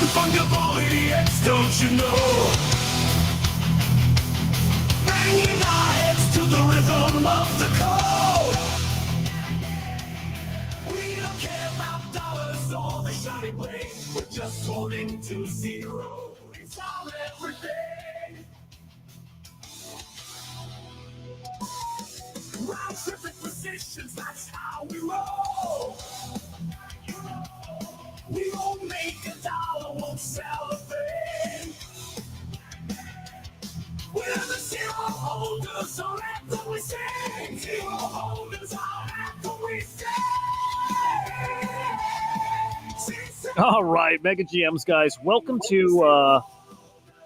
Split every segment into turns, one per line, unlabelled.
Fungible idiots, don't you know? Banging our heads to the rhythm of the code. We don't care about dollars or the shiny blade. We're just holding to zero. It's all everything. Round tripping positions, that's how we roll. We won't make a dollar, won't sell a thing. We're the zero holders, so let them we sing. Zero holders, all let we sing.
All right, Mega GMs, guys, welcome to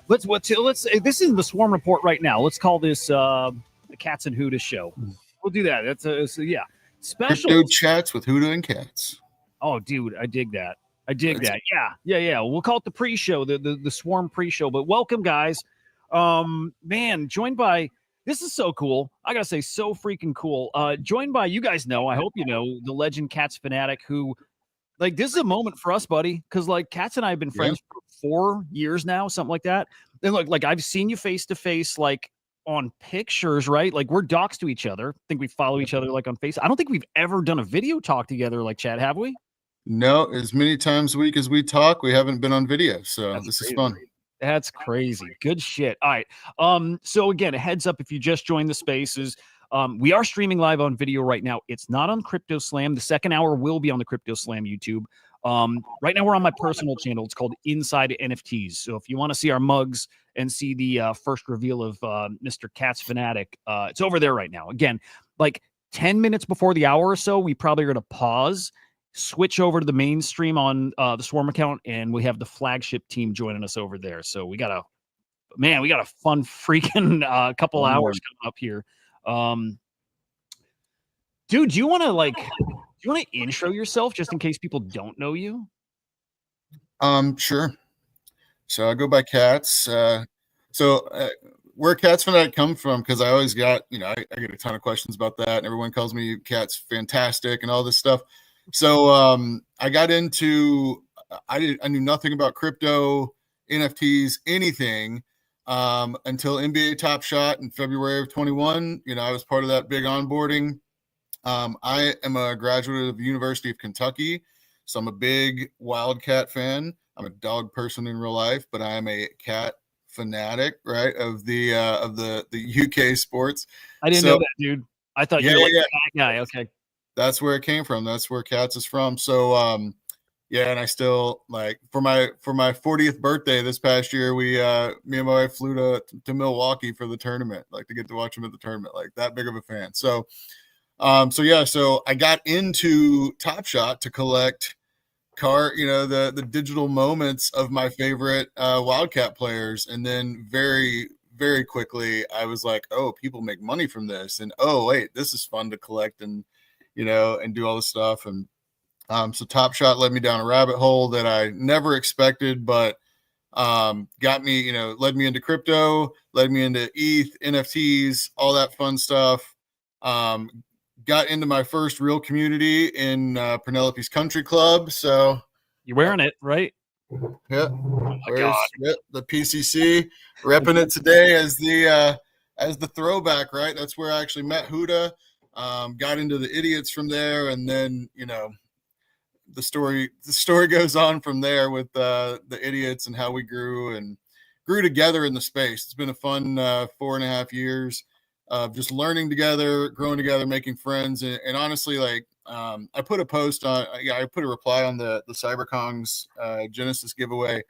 let's this is the Swarm Report right now. Let's call this the Cats and Huda show. We'll do that. That's yeah. Special
Crypto chats with Huda and Cats.
Oh, dude, I dig that. Yeah. We'll call it the pre-show, the Swarm pre-show. But welcome, guys. Man, joined by, this is so cool. I gotta say, so freaking cool. Joined by, you guys know, I hope you know, the legend Cats Fanatic, who, like, this is a moment for us, buddy, because like Cats and I have been friends for 4 years now, something like that. And look, like I've seen you face to face, like on pictures, right? Like we're docs to each other. I think we follow each other like on Facebook. I don't think we've ever done a video talk together like Chad, have we?
No, as many times a week as we talk, we haven't been on video. So
That's
this
crazy.
is fun.
That's crazy. Good shit. All right. So again, a heads up if you just joined the spaces. We are streaming live on video right now. It's not on Crypto Slam. The second hour will be on the Crypto Slam YouTube. Right now we're on my personal channel. It's called Inside NFTs. So if you want to see our mugs and see the first reveal of Mr. Cats Fanatic, it's over there right now. Again, like 10 minutes before the hour or so, we probably are going to pause, switch over to the mainstream on the Swarm account, and we have the flagship team joining us over there. So we got a fun freaking couple hours coming up here. Dude, do you want to intro yourself just in case people don't know you?
Sure. So I go by Cats. Where Cats Fanatic come from, because I always got, I get a ton of questions about that, and everyone calls me Cats Fantastic and all this stuff. So I got into, I knew nothing about crypto, NFTs, anything until NBA Top Shot in February of 21. I was part of that big onboarding. I am a graduate of the University of Kentucky, so I'm a big Wildcat fan. I'm a dog person in real life, but I am a cat fanatic, right, of the UK sports.
I didn't know that, dude. I thought you were like a cat guy. Okay.
That's where it came from. That's where Cats is from. So, and I still like for my 40th birthday this past year, me and my wife flew to Milwaukee for the tournament, like to get to watch him at the tournament, like that big of a fan. So, so I got into Top Shot to collect the digital moments of my favorite Wildcat players, and then very, very quickly I was like, oh, people make money from this, and oh wait, this is fun to collect and and do all this stuff. And so Top Shot led me down a rabbit hole that I never expected, but got me, led me into crypto, led me into ETH, NFTs, all that fun stuff. Got into my first real community in Penelope's Country Club. So
you're wearing it, right?
Yeah.
Oh my God.
The PCC, repping it today as the throwback, right? That's where I actually met Huda. Got into the idiots from there, and then the story goes on from there with the idiots and how we grew together in the space. It's been a fun 4.5 years of just learning together, growing together, making friends, and honestly, like I put a post on, I put a reply on the CyberKong's Genesis giveaway.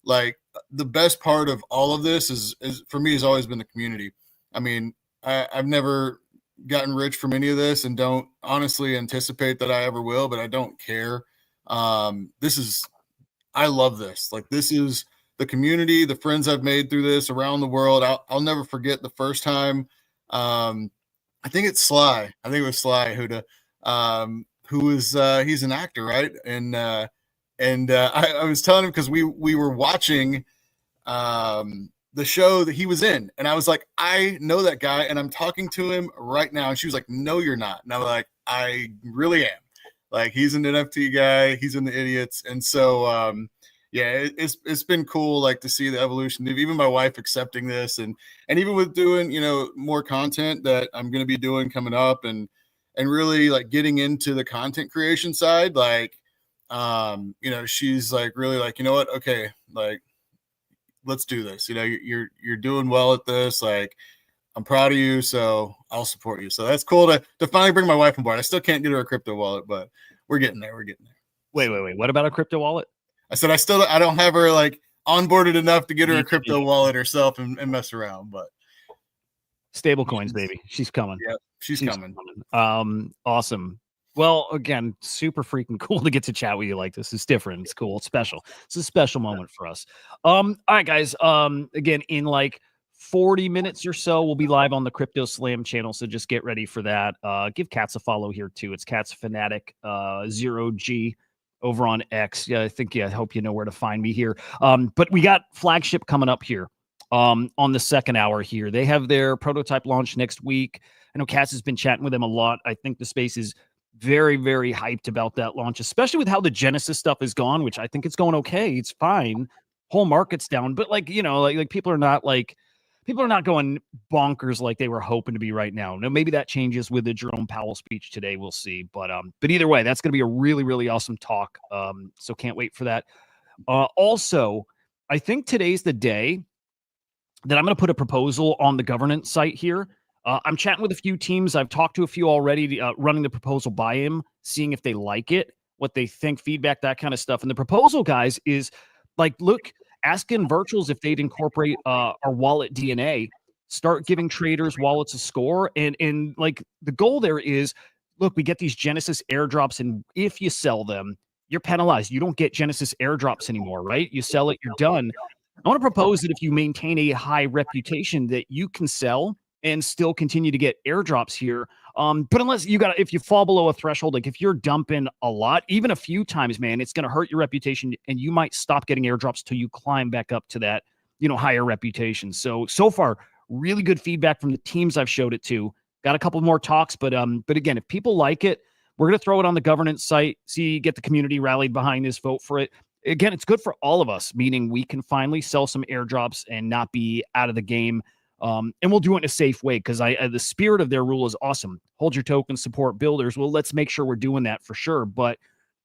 Like the best part of all of this is for me has always been the community. I mean, I've never gotten rich from any of this and don't honestly anticipate that I ever will, but I don't care. I love this. Like, this is the community, the friends I've made through this around the world. I'll never forget the first time. I think it's Sly. I think it was Sly Huda, who is, he's an actor, right? And I was telling him, cause we were watching, the show that he was in. And I was like, I know that guy and I'm talking to him right now. And she was like, no, you're not. And I was like, I really am. Like, he's an NFT guy. He's in the idiots. And so, yeah, it's been cool, like, to see the evolution of even my wife accepting this, and even with doing, more content that I'm going to be doing coming up, and really like getting into the content creation side, like, she's like really like, you know what, okay, like, let's do this. You're doing well at this, like, I'm proud of you, so I'll support you. So that's cool to finally bring my wife on board. I still can't get her a crypto wallet, but we're getting there.
Wait. What about a crypto wallet?
I said I don't have her like onboarded enough to get her a crypto wallet herself and mess around, but
stable coins, baby. She's coming.
Yeah, she's coming.
Awesome. Well, again, super freaking cool to get to chat with you like this. It's different. It's cool. It's special. It's a special moment for us. All right, guys. Again, in like 40 minutes or so, we'll be live on the Crypto Slam channel. So just get ready for that. Give Cats a follow here too. It's Cats Fanatic 0G over on X. Yeah, I hope you know where to find me here. But we got flagship coming up here on the second hour here. They have their prototype launch next week. I know Cats has been chatting with them a lot. I think the space is very, very hyped about that launch, especially with how the Genesis stuff is gone, which I think it's going okay. It's fine. Whole market's down, but like, like people are not going bonkers like they were hoping to be right now. Now, maybe that changes with the Jerome Powell speech today. We'll see. But either way, that's going to be a really, really awesome talk. So can't wait for that. Also, I think today's the day that I'm going to put a proposal on the governance site here. I'm chatting with a few teams. I've talked to a few already, running the proposal by him, seeing if they like it, what they think, feedback, that kind of stuff. And the proposal, guys, is like, look, asking virtuals if they'd incorporate our wallet DNA, start giving traders wallets a score. And like the goal there is, look, we get these Genesis airdrops, and if you sell them, you're penalized. You don't get Genesis airdrops anymore, right? You sell it, you're done. I want to propose that if you maintain a high reputation, that you can sell and still continue to get airdrops here. But unless if you fall below a threshold, like if you're dumping a lot, even a few times, man, it's going to hurt your reputation, and you might stop getting airdrops till you climb back up to that, higher reputation. So far, really good feedback from the teams I've showed it to. Got a couple more talks, but again, if people like it, we're going to throw it on the governance site, get the community rallied behind this, vote for it. Again, it's good for all of us, meaning we can finally sell some airdrops and not be out of the game. And we'll do it in a safe way, because the spirit of their rule is awesome. Hold your tokens, support builders. Well, let's make sure we're doing that for sure. But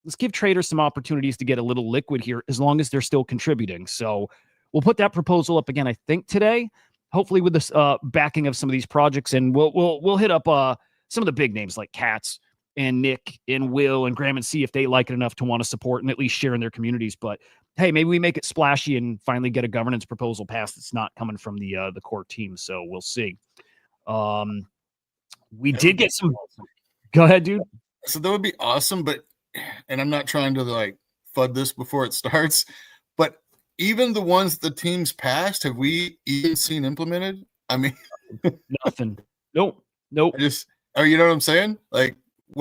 let's give traders some opportunities to get a little liquid here, as long as they're still contributing. So we'll put that proposal up again, I think today, hopefully with this backing of some of these projects, and we'll hit up some of the big names like Cats and Nick and Will and Graham, and see if they like it enough to want to support and at least share in their communities. But hey, maybe we make it splashy and finally get a governance proposal passed that's not coming from the core team. So we'll see. We did get some. Go ahead, dude.
So that would be awesome, and I'm not trying to like FUD this before it starts, but even the ones the teams passed, have we even seen implemented? I mean,
nothing. Nope. You know
what I'm saying? Like,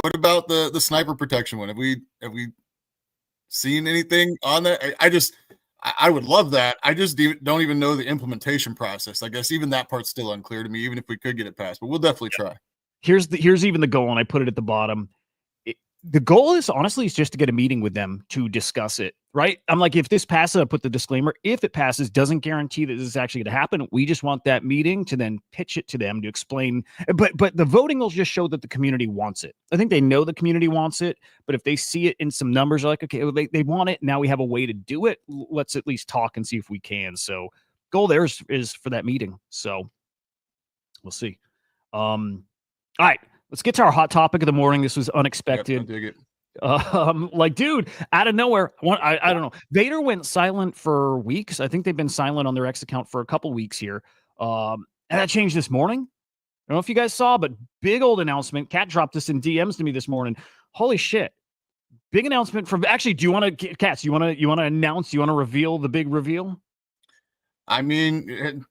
what about the sniper protection one? Have we seen anything on that? I would love that. I just don't even know the implementation process. I guess even that part's still unclear to me, even if we could get it passed, but we'll definitely try.
Here's even the goal, and I put it at the bottom. The goal is honestly just to get a meeting with them to discuss it, right? I'm like, if this passes, I put the disclaimer. If it passes, doesn't guarantee that this is actually going to happen. We just want that meeting to then pitch it to them to explain. But the voting will just show that the community wants it. I think they know the community wants it, but if they see it in some numbers, they're like, okay, well, they want it. Now we have a way to do it. Let's at least talk and see if we can. So goal there is for that meeting. So we'll see. All right. Let's get to our hot topic of the morning. This was unexpected.
Yep, I dig it.
Like, dude, out of nowhere, I don't know. Vader went silent for weeks. I think they've been silent on their X account for a couple weeks here. And that changed this morning. I don't know if you guys saw, but big old announcement. Cat dropped this in DMs to me this morning. Holy shit. Big announcement from actually, do you want to Cats, you want to announce, you want to reveal the big reveal?
I mean,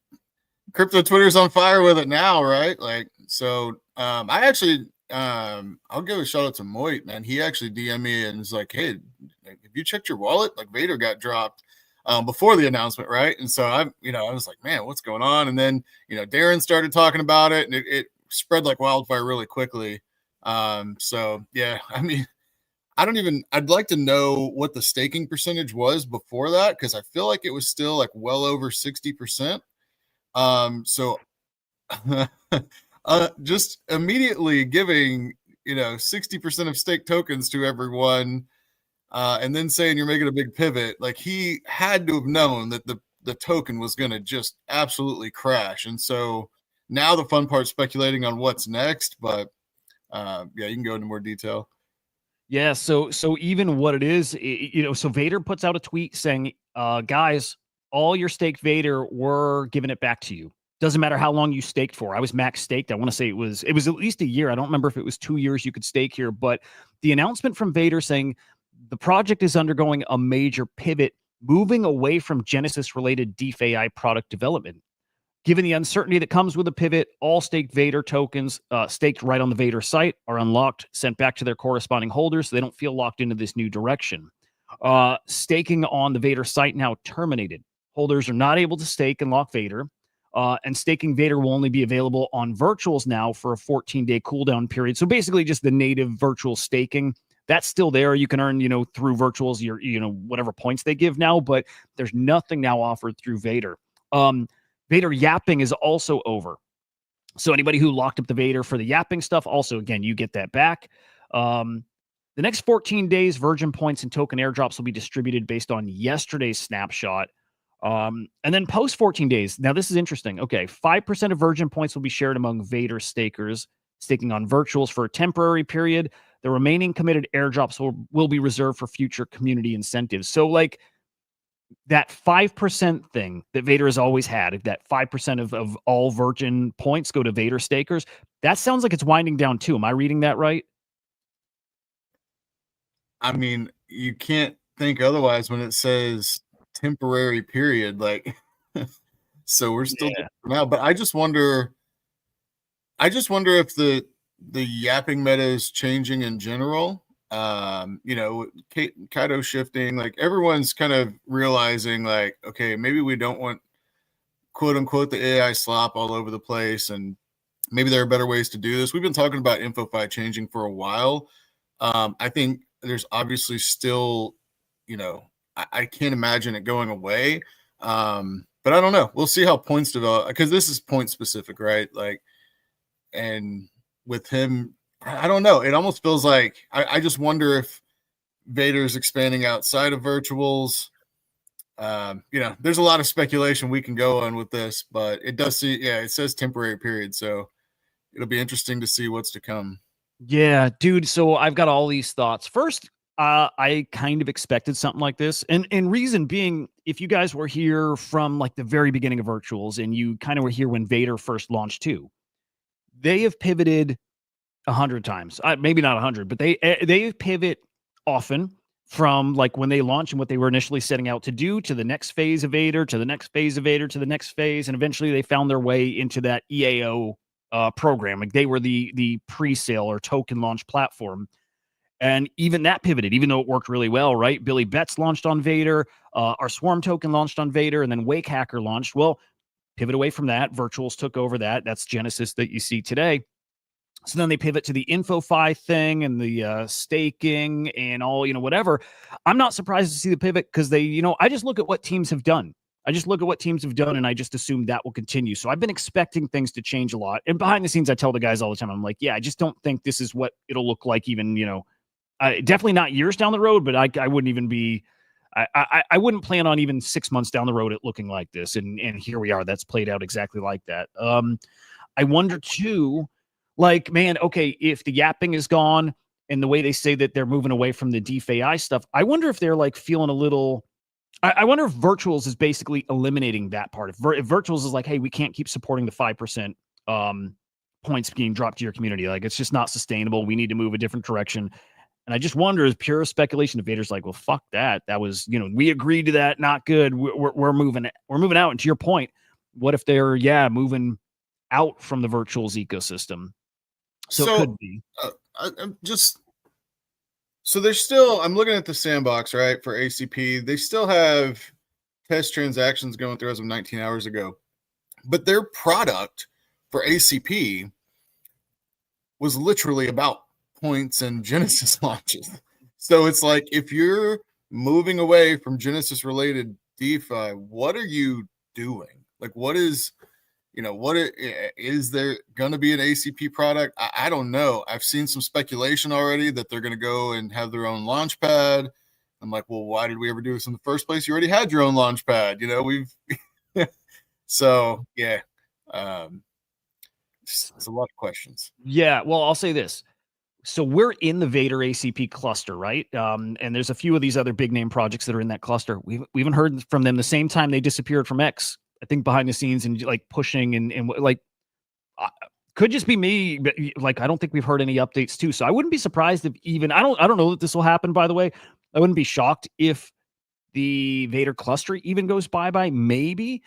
crypto Twitter's on fire with it now, right? Like, so I actually I'll give a shout out to Moit, man. He actually DM'd me and was like, hey, have you checked your wallet? Like, Vader got dropped before the announcement, right? And so I was like, man, what's going on? And then Darren started talking about it, and it spread like wildfire really quickly. So yeah, I mean, I'd like to know what the staking percentage was before that, because I feel like it was still like well over 60%. So just immediately giving 60% of stake tokens to everyone, and then saying you're making a big pivot, like he had to have known that the token was going to just absolutely crash. And so now the fun part speculating on what's next, but yeah, you can go into more detail.
Yeah, so even what it is, so Vader puts out a tweet saying, guys, all your staked Vader, we're giving it back to you. Doesn't matter how long you staked for. I was max staked. I want to say it was at least a year. I don't remember if it was 2 years you could stake here, but the announcement from Vader saying the project is undergoing a major pivot, moving away from Genesis related DeFi product development. Given the uncertainty that comes with a pivot, all staked Vader tokens staked right on the Vader site are unlocked, sent back to their corresponding holders so they don't feel locked into this new direction. Staking on the Vader site now terminated. Holders are not able to stake and lock Vader, and staking Vader will only be available on virtuals now for a 14-day cooldown period. So basically just the native virtual staking. That's still there. You can earn, through virtuals, your, whatever points they give now, but there's nothing now offered through Vader. Vader yapping is also over. So anybody who locked up the Vader for the yapping stuff, also, again, you get that back. The next 14 days, Virgin points and token airdrops will be distributed based on yesterday's snapshot. And then post 14 days. Now, this is interesting. Okay, 5% of Virgin points will be shared among Vader stakers staking on virtuals for a temporary period. The remaining committed airdrops will be reserved for future community incentives. So, like, that 5% thing that Vader has always had, that 5% of all Virgin points go to Vader stakers, that sounds like it's winding down too. Am I reading that right?
I mean, you can't think otherwise when it says temporary period. Like, so we're still
Yeah.
now, but I just wonder if the yapping meta is changing in general. Kaido shifting, like everyone's kind of realizing, like, okay, maybe we don't want quote unquote the AI slop all over the place, and maybe there are better ways to do this. We've been talking about InfoFi changing for a while. I think there's obviously still, I can't imagine it going away. But I don't know. We'll see how points develop, because this is point specific, right? Like, and with him, I don't know. It almost feels like I just wonder if Vader's expanding outside of virtuals. There's a lot of speculation we can go on with this, but it says temporary period. So it'll be interesting to see what's to come.
Yeah, dude. So I've got all these thoughts. First, I kind of expected something like this. And reason being, if you guys were here from like the very beginning of virtuals and you kind of were here when Vader first launched too, they have pivoted 100 times. Maybe not 100, but they pivot often from like when they launch and what they were initially setting out to do to the next phase of Vader, to the next phase of Vader, to the next phase. And eventually they found their way into that EAO program. Like they were the pre-sale or token launch platform. And even that pivoted, even though it worked really well, right? Billy Betts launched on Vader, our Swarm token launched on Vader, and then Wake Hacker launched. Well, pivot away from that. Virtuals took over that. That's Genesis that you see today. So then they pivot to the InfoFi thing and the staking and all, whatever. I'm not surprised to see the pivot because I just look at what teams have done. And I just assume that will continue. So I've been expecting things to change a lot. And behind the scenes, I tell the guys all the time, I'm like, yeah, I just don't think this is what it'll look like even, definitely not years down the road, but I wouldn't even be, I wouldn't plan on even 6 months down the road it looking like this. And here we are. That's played out exactly like that. I wonder too, like, man, okay, if the yapping is gone and the way they say that they're moving away from the DeFi stuff, I wonder if they're like feeling a little, I wonder if virtuals is basically eliminating that part. If virtuals is like, hey, we can't keep supporting the 5% points being dropped to your community. Like, it's just not sustainable. We need to move a different direction. And I just wonder, is pure speculation, if Vader's like, well, fuck that. That was, we agreed to that. Not good. We're moving out. And to your point, what if they're, moving out from the virtuals ecosystem? So it could be.
So there's still, I'm looking at the sandbox, right, for ACP. They still have test transactions going through as of 19 hours ago. But their product for ACP was literally about points and Genesis launches. So it's like, if you're moving away from Genesis related DeFi, what are you doing? Like, what is, is there going to be an ACP product? I don't know. I've seen some speculation already that they're going to go and have their own launch pad. I'm like, well, why did we ever do this in the first place? You already had your own launch pad. So yeah, it's a lot of questions.
Yeah. Well, I'll say this. So we're in the Vader ACP cluster, right? And there's a few of these other big name projects that are in that cluster. We haven't heard from them the same time they disappeared from X. I think behind the scenes and like pushing and like could just be me, but like I don't think we've heard any updates too. So I wouldn't be surprised if even I don't know that this will happen. By the way, I wouldn't be shocked if the Vader cluster even goes bye-bye, maybe.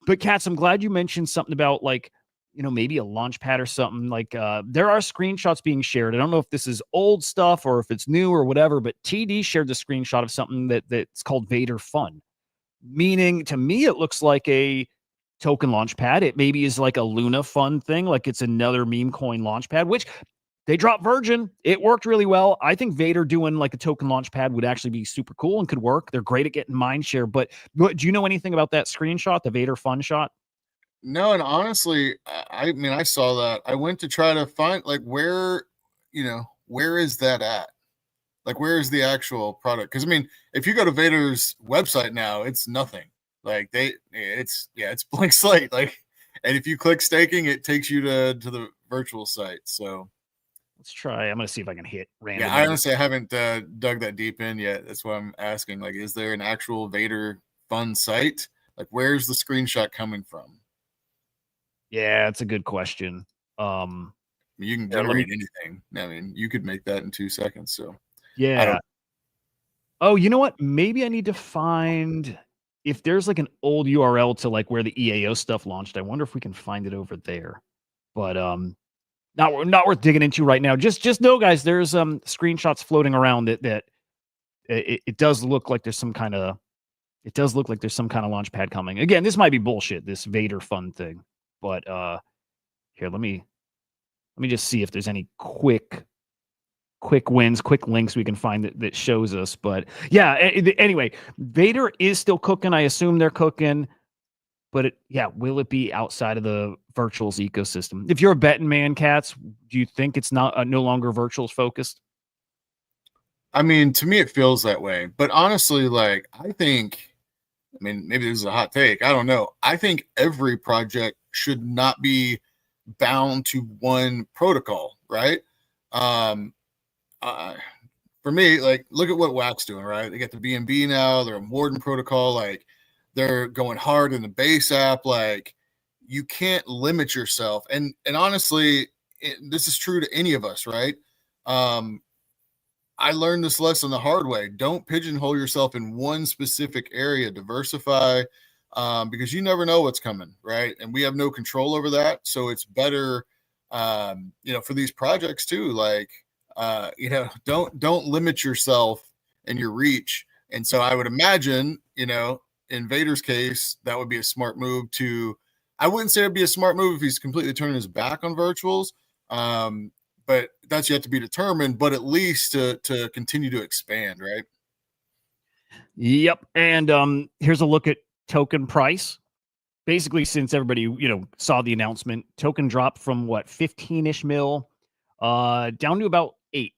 But Katz, I'm glad you mentioned something about like, maybe a launch pad or something. Like there are screenshots being shared. I don't know if this is old stuff or if it's new or whatever, but TD shared the screenshot of something that's called Vader Fun. Meaning to me, it looks like a token launch pad. It maybe is like a Luna Fun thing, like it's another meme coin launch pad, which they dropped Virgin. It worked really well. I think Vader doing like a token launch pad would actually be super cool and could work. They're great at getting mind share. But do you know anything about that screenshot, the Vader Fun shot?
No, and honestly, I mean, I saw that. I went to try to find like where is that at? Like, where is the actual product? Because I mean, if you go to Vader's website now, it's nothing. Like it's blank slate. Like, and if you click staking, it takes you to the virtual site. So
let's try. I'm gonna see if I can hit random.
Yeah, I honestly haven't dug that deep in yet. That's why I'm asking. Like, is there an actual Vader Fun site? Like, where's the screenshot coming from?
Yeah, it's a good question.
You can generate anything. I mean, you could make that in 2 seconds. So
yeah. Oh, you know what? Maybe I need to find if there's like an old URL to like where the EAO stuff launched. I wonder if we can find it over there. But not worth digging into right now. Just know, guys, there's screenshots floating around that it does look like there's some kind of launch pad coming. Again, this might be bullshit, this Vader Fun thing. But here, let me just see if there's any quick wins, quick links we can find that shows us. But yeah, anyway, Vader is still cooking. I assume they're cooking. But will it be outside of the virtuals ecosystem? If you're a betting man, Katz, do you think it's not no longer virtuals focused?
I mean, to me, it feels that way. But honestly, like, I mean, maybe this is a hot take. I don't know. I think every project should not be bound to one protocol, right? For me, like, look at what Wax doing, right? They got the BNB now. They're a Morden protocol. Like, they're going hard in the base app. Like, you can't limit yourself. And honestly, this is true to any of us, right? I learned this lesson the hard way. Don't pigeonhole yourself in one specific area. Diversify, because you never know what's coming, right? And we have no control over that. So it's better, for these projects too. Like, don't limit yourself and your reach. And so I would imagine, in Vader's case, that would be a smart move I wouldn't say it'd be a smart move if he's completely turning his back on virtuals. But that's yet to be determined, but at least to continue to expand, right?
Yep. And here's a look at token price. Basically, since everybody, saw the announcement, token dropped from 15-ish mil down to about 8.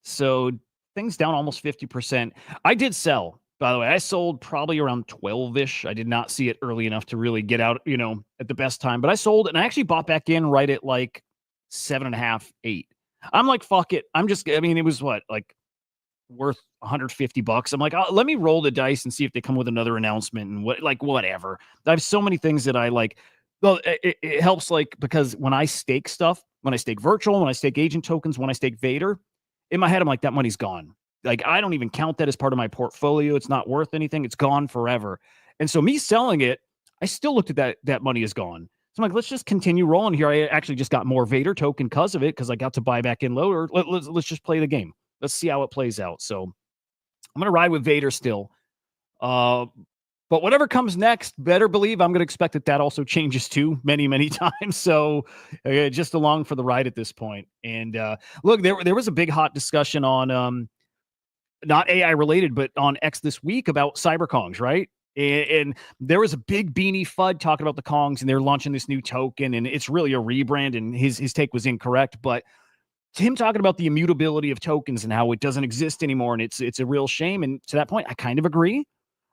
So things down almost 50%. I did sell, by the way. I sold probably around 12-ish. I did not see it early enough to really get out, at the best time. But I sold and I actually bought back in right at like 7.5, 8. I'm like, fuck it. It was worth $150. I'm like, let me roll the dice and see if they come with another announcement and whatever. I have so many things that I like. Well, it helps, like, because when I stake stuff, when I stake virtual, when I stake agent tokens, when I stake Vader, in my head, I'm like, that money's gone. Like, I don't even count that as part of my portfolio. It's not worth anything. It's gone forever. And so me selling it, I still looked at that money is gone. So I'm like, let's just continue rolling here. I actually just got more Vader token because of it, because I got to buy back in lower. Let's just play the game. Let's see how it plays out. So I'm going to ride with Vader still. But whatever comes next, better believe I'm going to expect that also changes too many, many times. So just along for the ride at this point. And look, there was a big hot discussion on not AI related, but on X this week about cyber Kongs, right? And there was a big beanie FUD talking about the Kongs, and they're launching this new token, and it's really a rebrand, and his take was incorrect. But him talking about the immutability of tokens and how it doesn't exist anymore, and it's a real shame. And to that point, I kind of agree.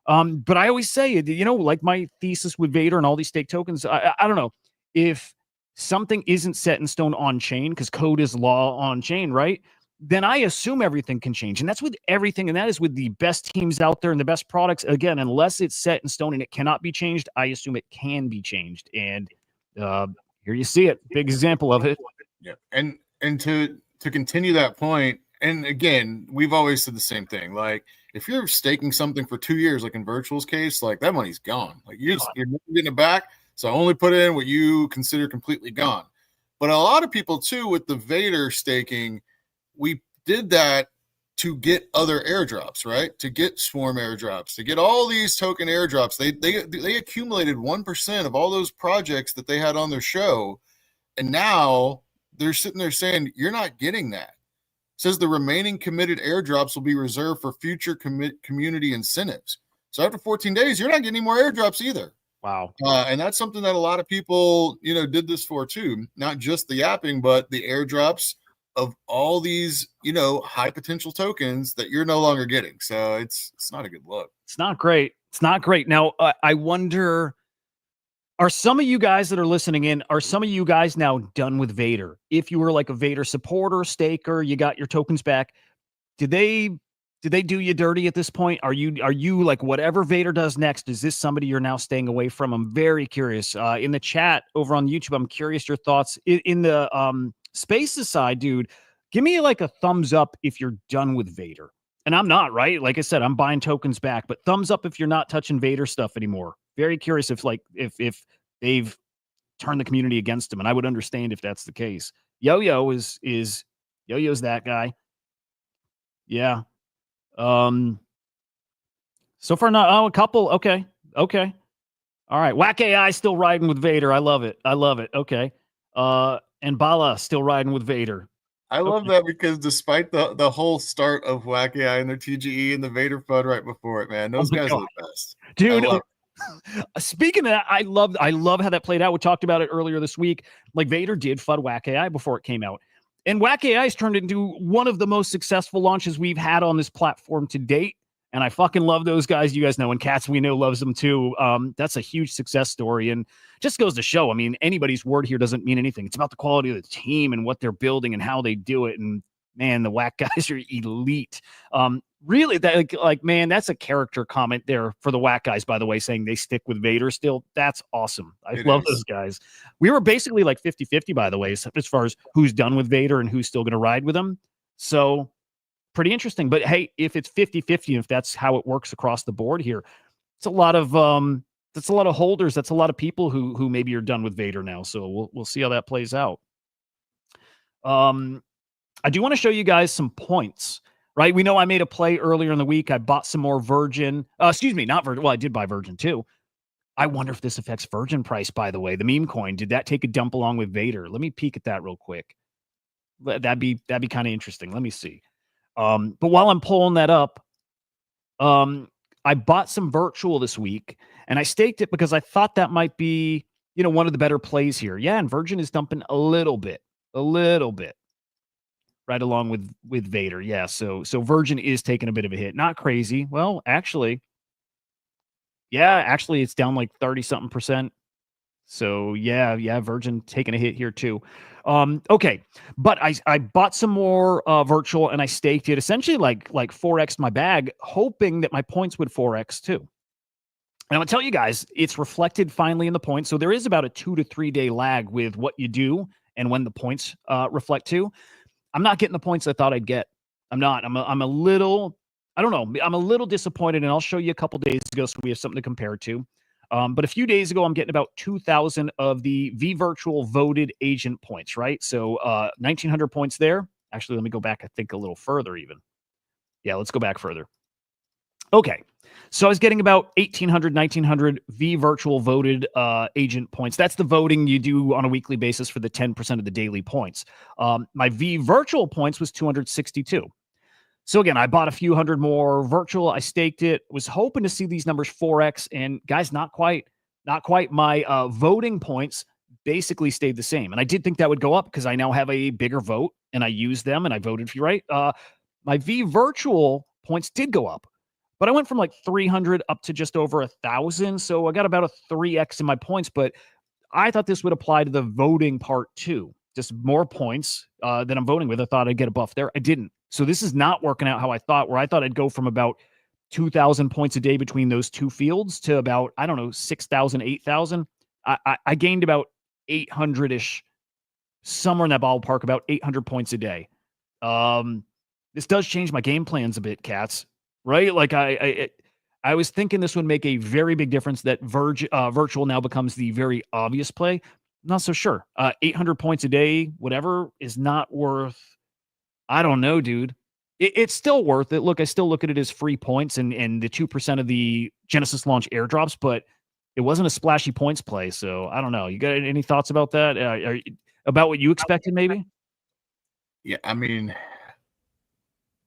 But I always say, you know, like my thesis with Vader and all these stake tokens, I don't know if something isn't set in stone on chain, because code is law on chain, right? Then I assume everything can change. And that's with everything. And that is with the best teams out there and the best products. Again, unless it's set in stone and it cannot be changed, I assume it can be changed. And here you see it. Big example of it.
Yeah. And to continue that point, and again, we've always said the same thing. Like, if you're staking something for 2 years, like in Virtual's case, like that money's gone. Like you're never getting it back. So only put in what you consider completely gone. But a lot of people too, with the Vader staking, we did that to get other airdrops, right? To get swarm airdrops, to get all these token airdrops. They accumulated 1% of all those projects that they had on their show. And now they're sitting there saying, you're not getting that. It says the remaining committed airdrops will be reserved for future community incentives. So after 14 days, you're not getting any more airdrops either.
Wow.
And that's something that a lot of people, you know, did this for too. Not just the yapping, but the airdrops of all these, you know, high potential tokens that you're no longer getting. So it's not a good look.
It's not great. It's not great. Now, I wonder, are some of you guys that are listening in, are some of you guys now done with Vader? If you were like a Vader supporter, staker, you got your tokens back, did they do you dirty at this point? Are you like, whatever Vader does next, is this somebody you're now staying away from? I'm very curious. In the chat over on YouTube, I'm curious your thoughts. In the Spaces side, dude, give me like a thumbs up if you're done with Vader. And I'm not, right? Like I said, I'm buying tokens back, but thumbs up if you're not touching Vader stuff anymore. Very curious if they've turned the community against him, and I would understand if that's the case. Yo-Yo is Yo-Yo's that guy. Yeah. So far not. Oh, a couple. Okay. All right. Whack AI still riding with Vader. I love it. Okay. And Bala still riding with Vader.
I love that because despite the whole start of Whack AI and their TGE and the Vader FUD right before it, man, those guys are the best.
Dude, speaking of that, I love how that played out. We talked about it earlier this week. Like Vader did FUD Whack AI before it came out. And Whack AI has turned into one of the most successful launches we've had on this platform to date. And I fucking love those guys. You guys know, and Cats we know loves them too. That's a huge success story, and just goes to show, I mean, anybody's word here doesn't mean anything. It's about the quality of the team and what they're building and how they do it. And man, the Whack guys are elite. Really, that like man, that's a character comment there for the Whack guys, by the way, saying they stick with Vader still. That's awesome. I love those guys. We were basically like 50-50, by the way, as far as who's done with Vader and who's still going to ride with him. So pretty interesting. But hey, if it's 50-50, if that's how it works across the board here, it's a lot of that's a lot of holders. That's a lot of people who maybe are done with Vader now. So we'll see how that plays out. I do want to show you guys some points, right? We know I made a play earlier in the week. I bought some more Virgin. Excuse me, not Virgin. Well, I did buy Virgin too. I wonder if this affects Virgin price, by the way. The meme coin, did that take a dump along with Vader? Let me peek at that real quick. That'd be kind of interesting. Let me see. But while I'm pulling that up, I bought some virtual this week and I staked it because I thought that might be, you know, one of the better plays here. Yeah. And Virgin is dumping a little bit right along with Vader. Yeah. So Virgin is taking a bit of a hit. Not crazy. Well, actually, it's down like 30 something percent. So yeah, Virgin taking a hit here too. Okay, but I bought some more virtual and I staked it essentially like 4x my bag, hoping that my points would 4x too. And I'm gonna tell you guys, it's reflected finally in the points. So there is about a 2 to 3 day lag with what you do and when the points reflect too. I'm not getting the points I thought I'd get. I'm not. I'm a little. I don't know. I'm a little disappointed, and I'll show you a couple days ago so we have something to compare to. But a few days ago, I'm getting about 2,000 of the V-Virtual voted agent points, right? So 1,900 points there. Actually, let me go back, I think, a little further even. Yeah, let's go back further. Okay. So I was getting about 1,800, 1,900 V-Virtual voted agent points. That's the voting you do on a weekly basis for the 10% of the daily points. My V-Virtual points was 262. So again, I bought a few hundred more virtual. I staked it, was hoping to see these numbers 4x, and guys, not quite. My voting points basically stayed the same. And I did think that would go up because I now have a bigger vote and I used them and I voted for you, right? My V virtual points did go up, but I went from like 300 up to just over 1,000. So I got about a 3x in my points, but I thought this would apply to the voting part too. Just more points that I'm voting with. I thought I'd get a buff there. I didn't. So this is not working out how I thought, where I thought I'd go from about 2,000 points a day between those two fields to about, I don't know, 6,000, 8,000. I gained about 800-ish, somewhere in that ballpark, about 800 points a day. This does change my game plans a bit, cats, right? Like I was thinking this would make a very big difference, that virtual now becomes the very obvious play. Not so sure. 800 points a day, whatever, is not worth, I don't know, dude. It's still worth it. Look, I still look at it as free points and the 2% of the Genesis launch airdrops, but it wasn't a splashy points play. So I don't know. You got any thoughts about that? About what you expected, maybe?
Yeah, I mean,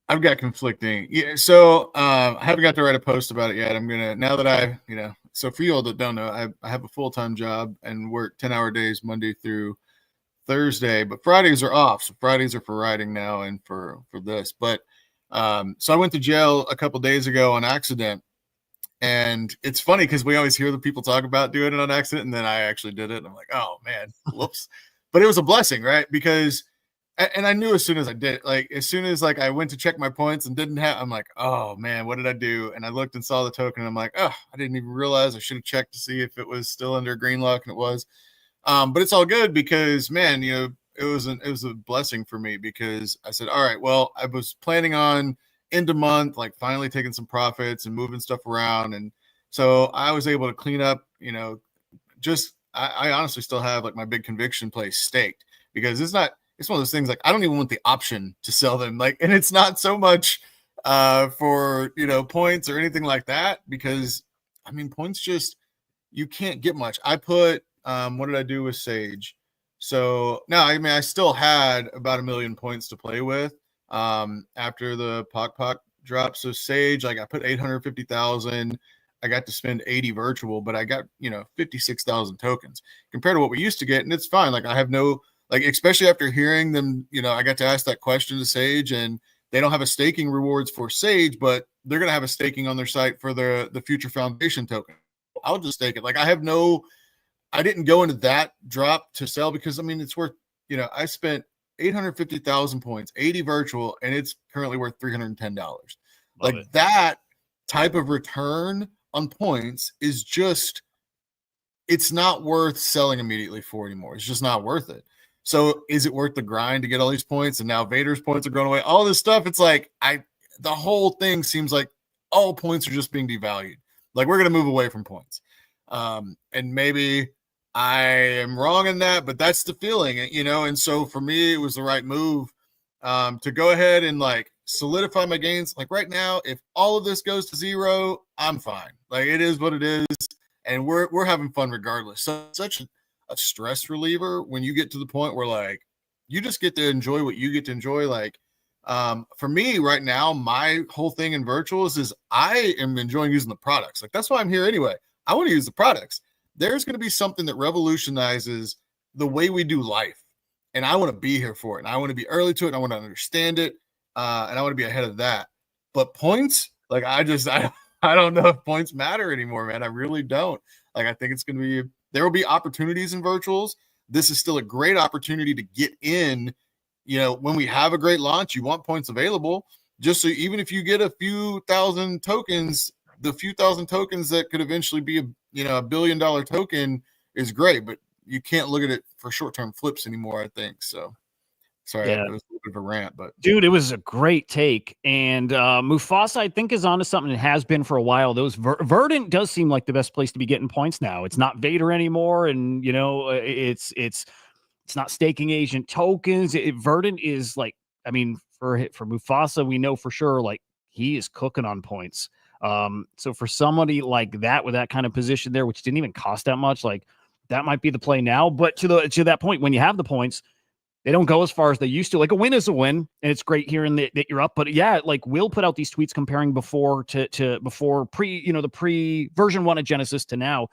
I've got conflicting. Yeah, so I haven't got to write a post about it yet. I'm gonna, now that I, so for you all that don't know, I have a full-time job and work 10-hour days Monday through Thursday, but Fridays are off. So Fridays are for writing now and for this. But so I went to jail a couple days ago on accident, and it's funny because we always hear the people talk about doing it on accident, and then I actually did it. And I'm like, oh man, whoops. But it was a blessing, right? Because, and I knew as soon as I did, like as soon as like I went to check my points and didn't have, I'm like, oh man, what did I do? And I looked and saw the token, and I'm like, oh, I didn't even realize. I should have checked to see if it was still under green lock, and it was. But it's all good because, man, it was a blessing for me, because I said, all right, well, I was planning on end of month, like finally taking some profits and moving stuff around. And so I was able to clean up, I honestly still have like my big conviction place staked, because it's one of those things, like I don't even want the option to sell them. Like, and it's not so much for, points or anything like that, because I mean, points just, you can't get much. I put, what did I do with Sage? So now, I mean, I still had about 1 million points to play with after the Poc drop. So Sage, like I put 850,000. I got to spend 80 virtual, but I got, 56,000 tokens compared to what we used to get. And it's fine. Like I have no, like, especially after hearing them, I got to ask that question to Sage, and they don't have a staking rewards for Sage, but they're going to have a staking on their site for the future foundation token. I'll just stake it. Like I didn't go into that drop to sell, because I mean, it's worth, I spent 850,000 points, 80 virtual, and it's currently worth $310. Like that type of return on points is just, it's not worth selling immediately for anymore. It's just not worth it. So is it worth the grind to get all these points? And now Vader's points are going away, all this stuff. It's like, the whole thing seems like all points are just being devalued. Like we're going to move away from points. And maybe I am wrong in that, but that's the feeling, and so for me, it was the right move to go ahead and like solidify my gains. Like right now, if all of this goes to zero, I'm fine. Like it is what it is, and we're having fun regardless. So it's such a stress reliever when you get to the point where like you just get to enjoy what you get to enjoy. Like for me right now, my whole thing in virtuals is I am enjoying using the products. Like that's why I'm here anyway. I want to use the products. There's going to be something that revolutionizes the way we do life. And I want to be here for it. And I want to be early to it. And I want to understand it. And I want to be ahead of that. But points, like I don't know if points matter anymore, man. I really don't. Like I think it's going to be, there will be opportunities in virtuals. This is still a great opportunity to get in. When we have a great launch, you want points available. Just so even if you get a few thousand tokens, the few thousand tokens that could eventually be $1 billion token is great, but you can't look at it for short-term flips anymore, I think. So sorry,
Yeah.
It was a little bit of a rant, but
dude, it was a great take. And Mufasa, I think, is onto something. It has been for a while. Those Verdant does seem like the best place to be getting points now. It's not Vader anymore, and it's not staking agent tokens. Verdant is like, I mean, for Mufasa, we know for sure like he is cooking on points. So for somebody like that with that kind of position there, which didn't even cost that much, like that might be the play now. But to that point, when you have the points, they don't go as far as they used to. Like a win is a win, and it's great hearing that you're up. But yeah, like Will put out these tweets comparing before to before the pre version 1 of Genesis to now.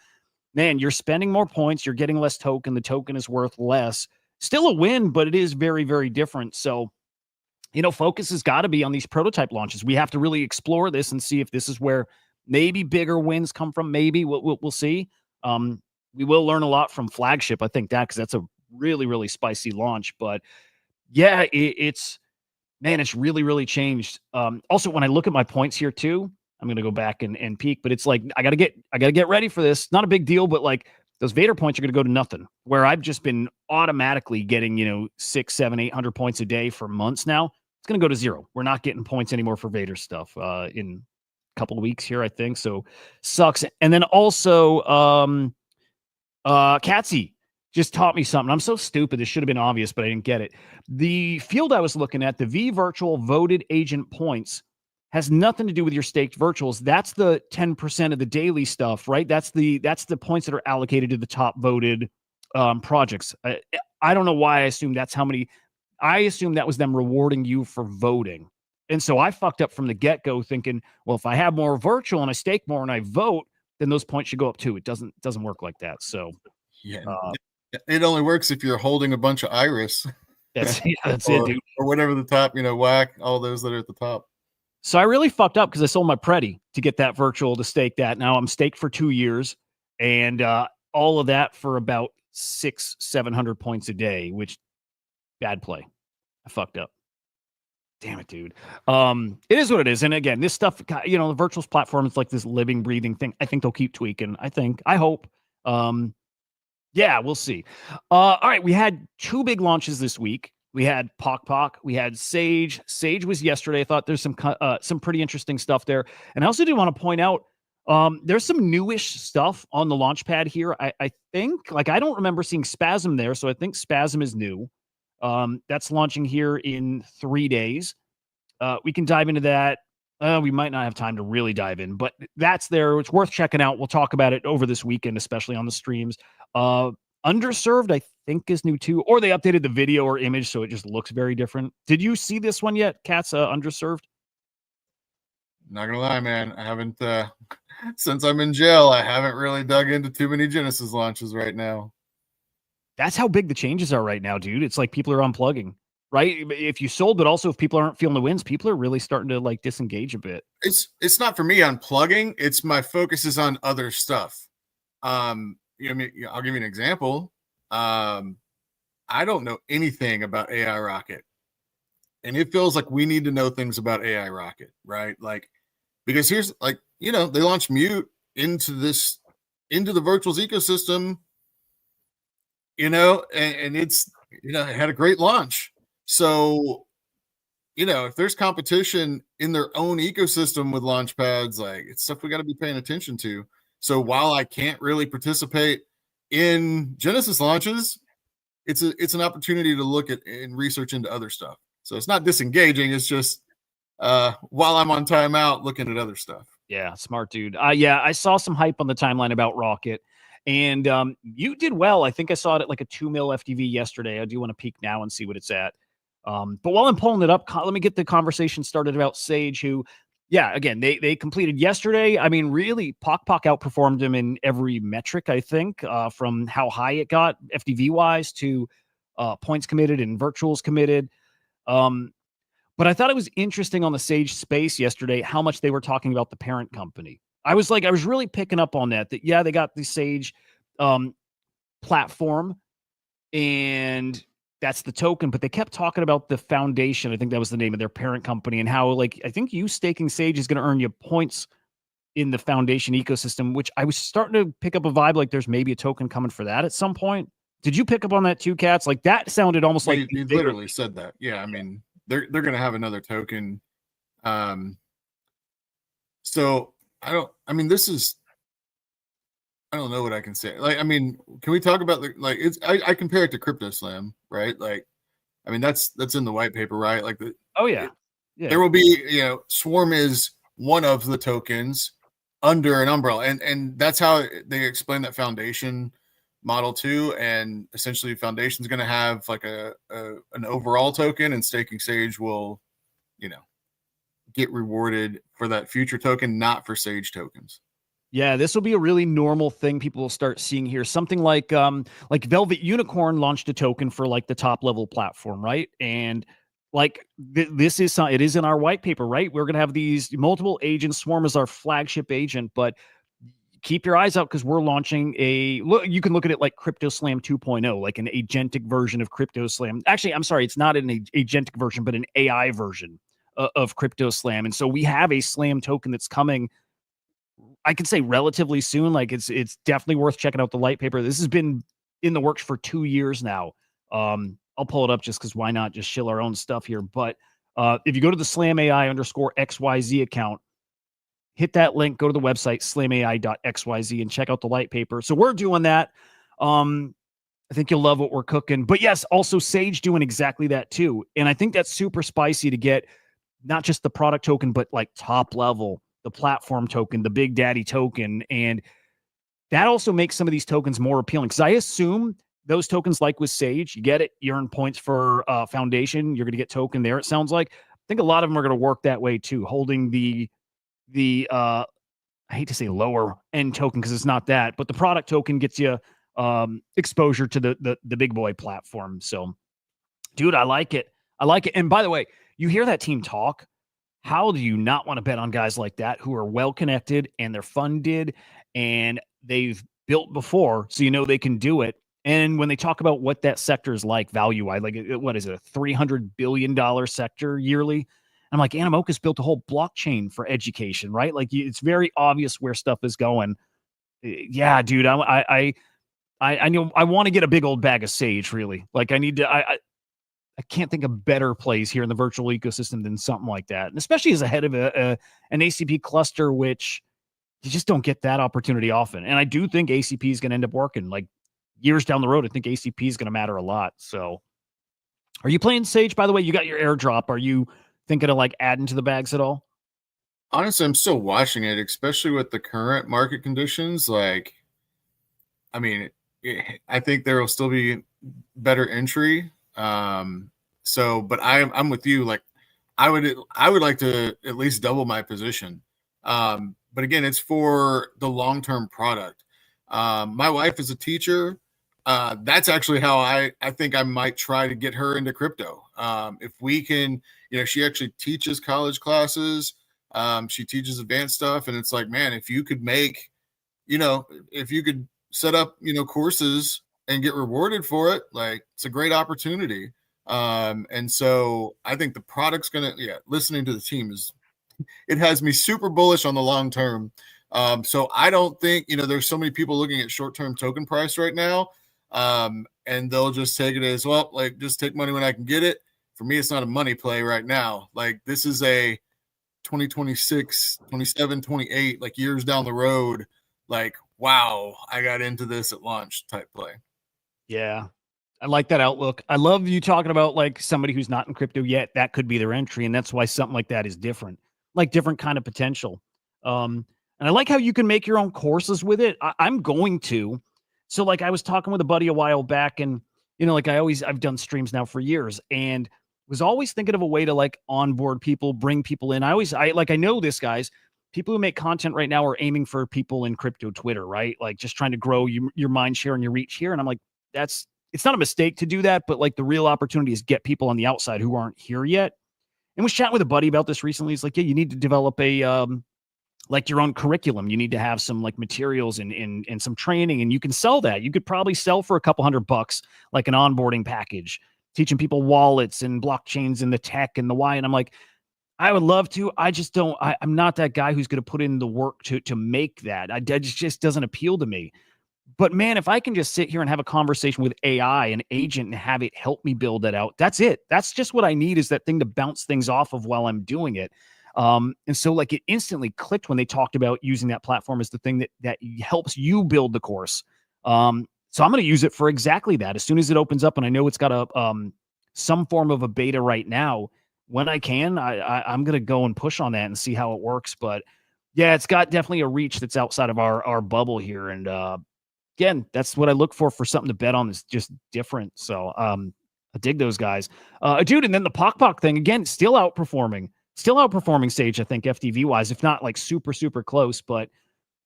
Man, you're spending more points, you're getting less token. The token is worth less. Still a win, but it is very, very different. So, focus has got to be on these prototype launches. We have to really explore this and see if this is where maybe bigger wins come from. Maybe we'll see. We will learn a lot from Flagship. I think because that's a really, really spicy launch. But yeah, it's really, really changed. Also, when I look at my points here too, I'm going to go back and peek, but it's like, I got to get ready for this. Not a big deal, but like those Vader points are going to go to nothing, where I've just been automatically getting, 600, 700, 800 points a day for months now. It's going to go to zero. We're not getting points anymore for Vader stuff in a couple of weeks here, I think. So sucks. And then also, Catsy just taught me something. I'm so stupid. This should have been obvious, but I didn't get it. The field I was looking at, the V virtual voted agent points, has nothing to do with your staked virtuals. That's the 10% of the daily stuff, right? That's the points that are allocated to the top voted projects. I don't know why I assumed that's how many. I assumed that was them rewarding you for voting. And so I fucked up from the get-go thinking, well, if I have more virtual and I stake more and I vote, then those points should go up too. It doesn't work like that. So
yeah, it only works if you're holding a bunch of Iris.
That's it, dude.
Or whatever the top, whack all those that are at the top.
So I really fucked up because I sold my Predi to get that virtual to stake that. Now I'm staked for 2 years, and all of that for about 600-700 points a day, which bad play. I fucked up. Damn it, dude. It is what it is. And again, this stuff, the virtuals platform is like this living, breathing thing. I think they'll keep tweaking. I hope. Yeah, we'll see. All right, we had 2 big launches this week. We had Pock. We had Sage. Sage was yesterday. I thought there's some pretty interesting stuff there. And I also did want to point out there's some newish stuff on the launch pad here. I think, I don't remember seeing Spasm there, so I think Spasm is new. That's launching here in 3 days. We can dive into that. We might not have time to really dive in, but that's there. It's worth checking out. We'll talk about it over this weekend, especially on the streams. Underserved, I think, is new too, or they updated the video or image so it just looks very different. Did you see this one yet, Cats? Underserved?
Not gonna lie, man. I haven't since I'm in jail. I haven't really dug into too many Genesis launches right now.
That's how big the changes are right now, dude. It's like people are unplugging, right? If you sold, but also if people aren't feeling the wins, people are really starting to disengage a bit.
It's not for me unplugging. It's my focus is on other stuff. I'll give you an example. I don't know anything about AI Rocket, and it feels like we need to know things about AI Rocket, right? Because here's they launched Mute into the virtuals ecosystem, and it's it had a great launch. So, if there's competition in their own ecosystem with launch pads, it's stuff we got to be paying attention to. So while I can't really participate in Genesis launches, it's an opportunity to look at and research into other stuff. So it's not disengaging. It's just while I'm on timeout, looking at other stuff.
Yeah, smart dude. I saw some hype on the timeline about Rocket, and you did well. I think I saw it at a 2 mil FTV yesterday. I do want to peek now and see what it's at. But while I'm pulling it up, let me get the conversation started about Sage, who, yeah, again, they completed yesterday. I mean, really, Pock outperformed him in every metric, I think, from how high it got FTV-wise to points committed and virtuals committed. But I thought it was interesting on the Sage space yesterday how much they were talking about the parent company. I was really picking up on that, yeah, they got the Sage platform, and that's the token, but they kept talking about the foundation. I think that was the name of their parent company, and how I think you staking Sage is going to earn you points in the foundation ecosystem, which I was starting to pick up a vibe there's maybe a token coming for that at some point. Did you pick up on that too, Cats? That sounded almost like
you literally said that. Yeah, I mean they're going to have another token. So I don't know what I can say. Can we talk about I compare it to Crypto Slam, right? That's in the white paper, right?
Oh yeah.
There will be, Swarm is one of the tokens under an umbrella, and that's how they explain that foundation model 2, and essentially Foundation's going to have like an overall token, and Staking Sage will, get rewarded for that future token, not for Sage tokens.
Yeah, this will be a really normal thing people will start seeing here. Something like Velvet Unicorn launched a token for like the top level platform, right? And like this is it is in our white paper, right? We're gonna have these multiple agents. Swarm is our flagship agent, but keep your eyes out because we're launching you can look at it like Crypto Slam 2.0, like an agentic version of Crypto Slam. Actually, I'm sorry, it's not an agentic version, but an AI version of Crypto Slam. And so we have a Slam token that's coming, I can say relatively soon. Like it's definitely worth checking out the light paper. This has been in the works for 2 years now. I'll pull it up just because why not just shill our own stuff here. But if you go to the Slam AI _XYZ account, hit that link, go to the website, slamai.xyz, and check out the light paper. So we're doing that. I think you'll love what we're cooking. But yes, also Sage doing exactly that too. And I think that's super spicy to get not just the product token, but like top level, the platform token, the Big Daddy token. And that also makes some of these tokens more appealing because I assume those tokens, like with Sage, you get it, you earn points for Foundation, you're going to get token there. It sounds like, I think a lot of them are going to work that way too, holding the I hate to say lower end token because it's not that, but the product token gets you exposure to the big boy platform. So, dude, I like it. I like it. And by the way, you hear that team talk. How do you not want to bet on guys like that who are well connected and they're funded and they've built before, so you know they can do it. And when they talk about what that sector is like value-wise, like what is it, a $300 billion sector yearly? I'm like, Animoca's built a whole blockchain for education, right? Like it's very obvious where stuff is going. Yeah, dude, I know I want to get a big old bag of Sage, really. Like I need to, I can't think of better plays here in the virtual ecosystem than something like that. And especially as a head of an ACP cluster, which you just don't get that opportunity often. And I do think ACP is going to end up working like years down the road. I think ACP is going to matter a lot. So are you playing Sage, by the way? You got your airdrop. Are you thinking of like adding to the bags at all?
Honestly, I'm still watching it, especially with the current market conditions. Like, I mean, I think there will still be better entry. But I'm with you. Like, I would like to at least double my position. But again, it's for the long-term product. My wife is a teacher. That's actually how I think I might try to get her into crypto. If we can, she actually teaches college classes. She teaches advanced stuff. And it's like, man, if you could make, if you could set up, courses and get rewarded for it, like it's a great opportunity. And so I think the product's listening to the team it has me super bullish on the long term. So I don't think, there's so many people looking at short-term token price right now. And they'll just take it as, well, like just take money when I can get it. For me, it's not a money play right now. Like this is a 2026, 27, 28, like years down the road, like, wow, I got into this at launch type play.
Yeah. I like that outlook. I love you talking about like somebody who's not in crypto yet. That could be their entry. And that's why something like that is different, like different kind of potential. And I like how you can make your own courses with it. I'm going to. So like I was talking with a buddy a while back and, like I've done streams now for years and was always thinking of a way to like onboard people, bring people in. I know this, guys. People who make content right now are aiming for people in crypto Twitter, right? Like just trying to grow your mind share and your reach here. And I'm like, it's not a mistake to do that, but like the real opportunity is get people on the outside who aren't here yet. And was chatting with a buddy about this recently. He's like, yeah, you need to develop a like your own curriculum. You need to have some like materials and some training, and you can sell that. You could probably sell for a couple $100 like an onboarding package, teaching people wallets and blockchains and the tech and the why. And I'm like, I would love to. I just don't. I'm not that guy who's going to put in the work to make that. That just doesn't appeal to me. But man, if I can just sit here and have a conversation with AI, an agent, and have it help me build that out, that's it. That's just what I need, is that thing to bounce things off of while I'm doing it. And so like it instantly clicked when they talked about using that platform as the thing that helps you build the course. So I'm going to use it for exactly that. As soon as it opens up, and I know it's got some form of a beta right now, when I can, I'm going to go and push on that and see how it works. But yeah, it's got definitely a reach that's outside of our bubble here. And again, that's what I look for something to bet on is just different. So I dig those guys. Dude, and then the Pock thing, again, still outperforming Sage, I think, FTV wise, if not like super, super close, but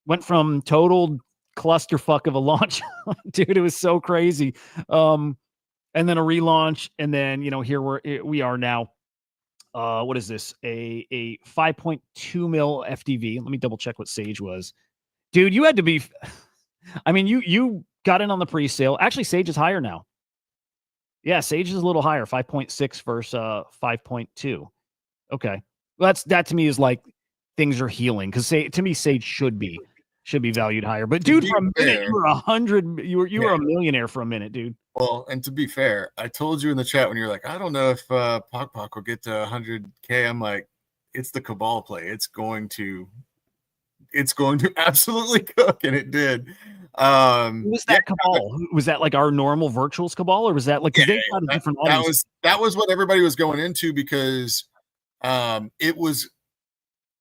went from total clusterfuck of a launch. Dude, it was so crazy. And then a relaunch, and then here we are now. What is this? A 5.2 mil FDV. Let me double check what Sage was. Dude, you had to be. I mean, you got in on the pre-sale. Actually, Sage is higher now. Yeah, Sage is a little higher, 5.6 versus 5.2. Okay, well, that to me is like things are healing, because to me Sage should be valued higher. But dude, for a minute you were 100. You were a millionaire for a minute, dude.
Well, and to be fair, I told you in the chat when you're like, I don't know if Pock will get to 100K. I'm like, it's the Cabal play. It's going to absolutely cook, and it did.
Who was that Cabal? Was that like our normal virtuals Cabal, or was that like they had a different audience?
That was what everybody was going into, because it was.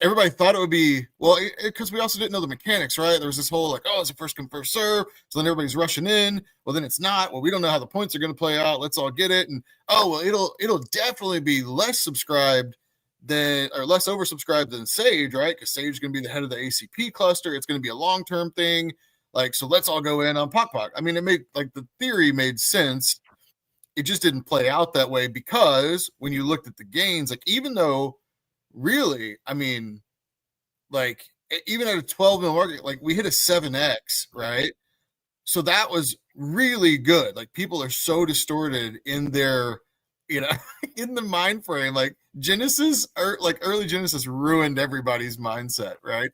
Everybody thought it would be, well, because we also didn't know the mechanics, right? There was this whole like, oh, it's a first come, first serve. So then everybody's rushing in. Well, then it's not. Well, we don't know how the points are going to play out. Let's all get it. And oh, well, it'll definitely be less subscribed less oversubscribed than Sage, right? Because Sage is going to be the head of the ACP cluster. It's going to be a long-term thing. Like, so let's all go in on Pock. I mean, it made, like, the theory made sense. It just didn't play out that way, because when you looked at the gains, like, even though really, I mean, like, even at a 12 mil market, like, we hit a 7x, right? So that was really good. Like, people are so distorted in their, in the mind frame. Like, Genesis, or like early Genesis, ruined everybody's mindset, right?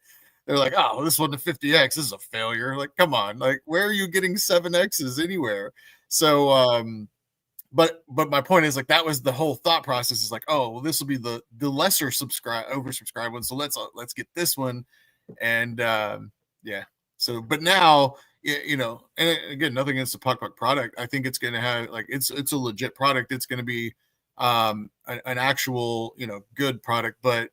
They're like, oh, this wasn't a 50x. This is a failure. Like, come on. Like, where are you getting 7x's anywhere? So, but my point is, like, that was the whole thought process, is like, oh, well, this will be the lesser oversubscribed one. So let's get this one. And yeah. So, but now, and again, nothing against the Puck product. I think it's going to have, like, it's a legit product. It's going to be an actual, good product, but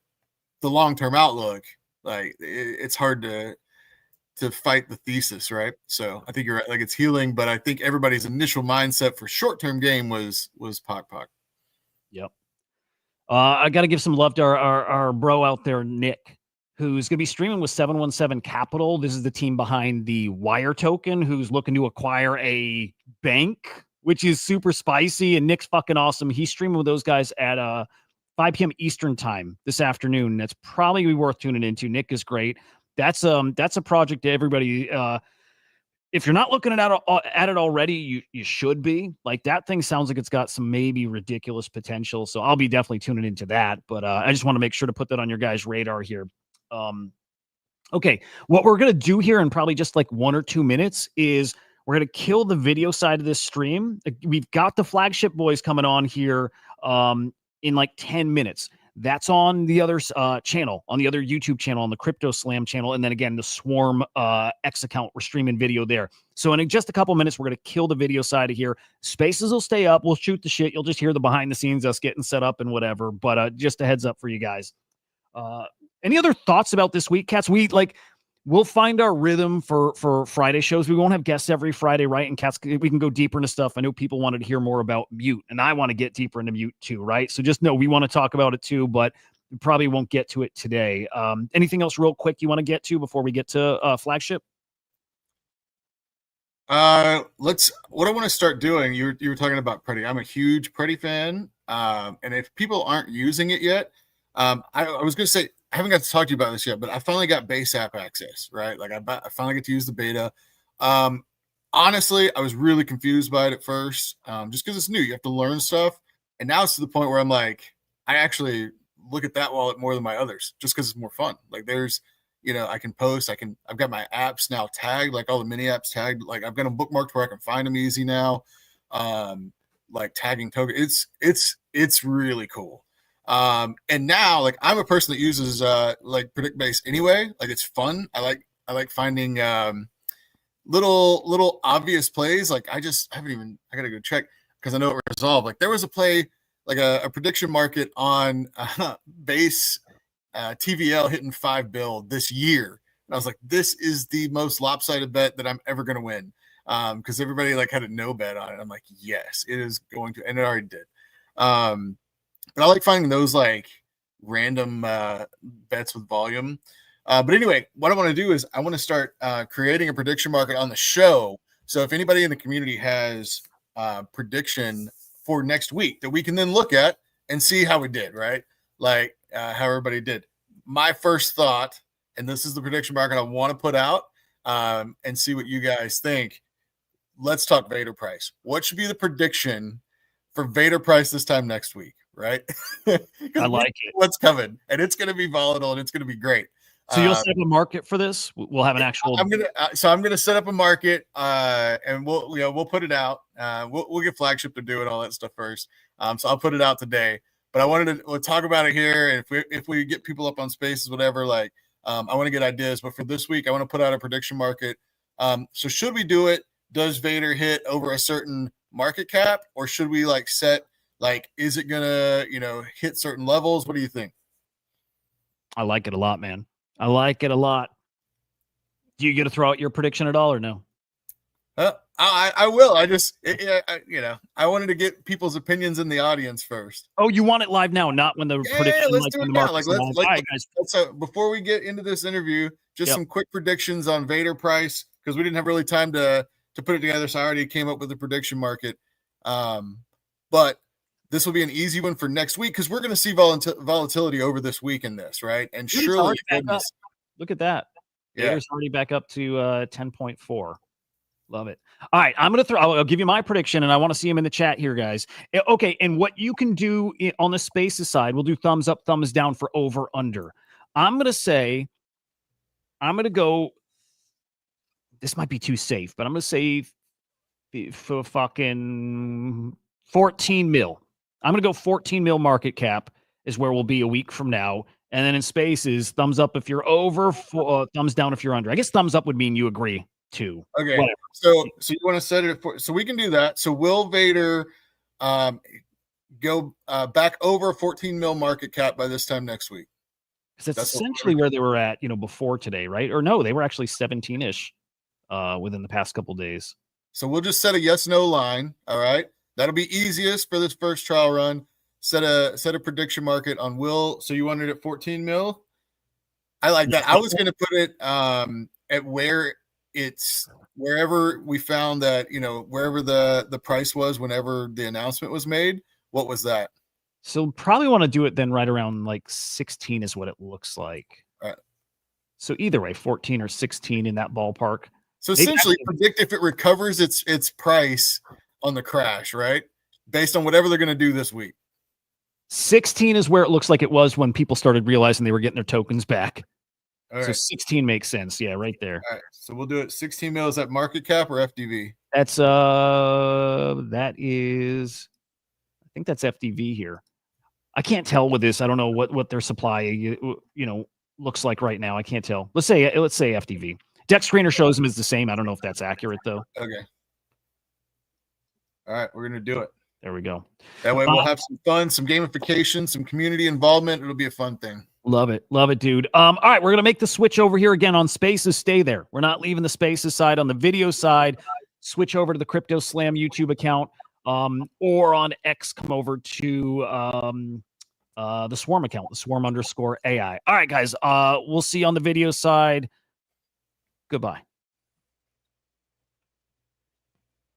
the long-term outlook, like, it's hard to fight the thesis, right? So I think you're right. Like, it's healing, but I think everybody's initial mindset for short-term game was Pock.
Yep. I got to give some love to our bro out there, Nick, who's going to be streaming with 717 Capital. This is the team behind the Wire token, who's looking to acquire a bank, which is super spicy. And Nick's fucking awesome. He's streaming with those guys at 5 p.m. Eastern time this afternoon. That's probably worth tuning into. Nick is great. That's a project to everybody. If you're not looking at it already, you should be. Like, that thing sounds like it's got some maybe ridiculous potential. So I'll be definitely tuning into that. But I just want to make sure to put that on your guys' radar here. Okay, what we're gonna do here in probably just like 1 or 2 minutes is we're gonna kill the video side of this stream. We've got the flagship boys coming on here in like 10 minutes. That's on the other channel, on the other YouTube channel, on the Crypto Slam channel. And then again, the Swarm X account, we're streaming video there. So in just a couple minutes, we're going to kill the video side of here. Spaces will stay up. We'll shoot the shit. You'll just hear the behind the scenes, us getting set up and whatever. But just a heads up for you guys. Any other thoughts about this week, Cats? We'll find our rhythm for Friday shows. We won't have guests every Friday, right? And Cats, we can go deeper into stuff. I know people wanted to hear more about Mute, and I want to get deeper into Mute too, right? So just know we want to talk about it too, but we probably won't get to it today. Anything else real quick you want to get to before we get to flagship?
What I want to start doing, you were talking about Pretty. I'm a huge Pretty fan. And if people aren't using it yet, I was going to say, I haven't got to talk to you about this yet, but I finally got base app access, right? Like, I finally get to use the beta. Honestly, I was really confused by it at first, just because it's new. You have to learn stuff. And now it's to the point where I'm like, I actually look at that wallet more than my others, just because it's more fun. Like, there's, I can post, I've got my apps now tagged, like all the mini apps tagged. Like, I've got them bookmarked where I can find them easy now. Like tagging token. It's really cool. And now, like, I'm a person that uses like predict base anyway. Like, it's fun. I like finding little obvious plays. Like, I gotta go check because I know it resolved. Like, there was a play, like a prediction market on base TVL hitting 5 bill this year And I was like, this is the most lopsided bet that I'm ever going to win. Because everybody like had a no bet on it. I'm like, yes, it is going to, and it already did. But I like finding those like random bets with volume. But anyway, what I want to do is I want to start creating a prediction market on the show. So if anybody in the community has prediction for next week that we can then look at and see how we did, right? Like how everybody did. My first thought, and this is the prediction market I want to put out and see what you guys think. Let's talk Vader price. What should be the prediction for Vader price this time next week, right?
I like it.
What's coming, and it's going to be volatile, and it's going to be great.
So you'll set up a market for this. We'll have an actual.
I'm gonna set up a market, and we'll put it out. We'll get Flagship to do it, all that stuff first. So I'll put it out today. But I wanted to talk about it here, and if we get people up on Spaces, whatever, like I want to get ideas. But for this week, I want to put out a prediction market. So should we do it? Does Vader hit over a certain market cap, or should we like set like is it gonna hit certain levels? What do you think?
I like it a lot, man. I like it a lot. Do you get to throw out your prediction at all or no?
I will. I just I wanted to get people's opinions in the audience first.
Oh, you want it live now, not when the prediction.
Let's do it now. Let's before we get into this interview, just some quick predictions on Vader price because we didn't have really time to put it together. So I already came up with a prediction market. But this will be an easy one for next week because we're going to see volatility over this week in this, right? And surely,
look at that.
Yeah.
Vader's already back up to 10.4. Love it. All right, I'm going to I'll give you my prediction, and I want to see him in the chat here, guys. Okay, and what you can do on the Spaces side, we'll do thumbs up, thumbs down for over, under. I'm going to go, this might be too safe, but I'm going to say for fucking 14 mil. I'm going to go 14 mil market cap is where we'll be a week from now. And then in Spaces, thumbs up if you're over, thumbs down if you're under. I guess thumbs up would mean you agree too.
Okay.
Whatever.
So you want to set it for, so we can do that. So will Vader go back over 14 mil market cap by this time next week?
Because that's essentially where they were at, before today, right? Or no, they were actually 17-ish within the past couple days.
So we'll just set a yes/no line. All right. That'll be easiest for this first trial run. Set a prediction market on will. So you wanted it 14 mil? I like that. I was going to put it at where it's wherever we found that, wherever the price was whenever the announcement was made. What was that?
So probably want to do it then right around like 16 is what it looks like.
All right.
So either way, 14 or 16 in that ballpark.
So essentially predict if it recovers its price on the crash, right? Based on whatever they're going to do this week.
16 is where it looks like it was when people started realizing they were getting their tokens back.
All right.
So 16 makes sense. Yeah, right there.
All right. So we'll do it 16 mil. Is that market cap or FDV?
That's that is, I think that's FDV here. I can't tell with this. I don't know what their supply looks like right now. I can't tell. Let's say FDV. Deck Screener shows them as the same. I don't know if that's accurate though.
Okay. All right, we're gonna do it.
There we go.
That way we'll have some fun, some gamification, some community involvement. It'll be a fun thing.
Love it, dude. All right, we're gonna make the switch over here again on Spaces. Stay there. We're not leaving the Spaces side. On the video side, switch over to the Crypto Slam YouTube account, or on X, come over to the Swarm account, the Swarm _AI. All right, guys. We'll see you on the video side. Goodbye.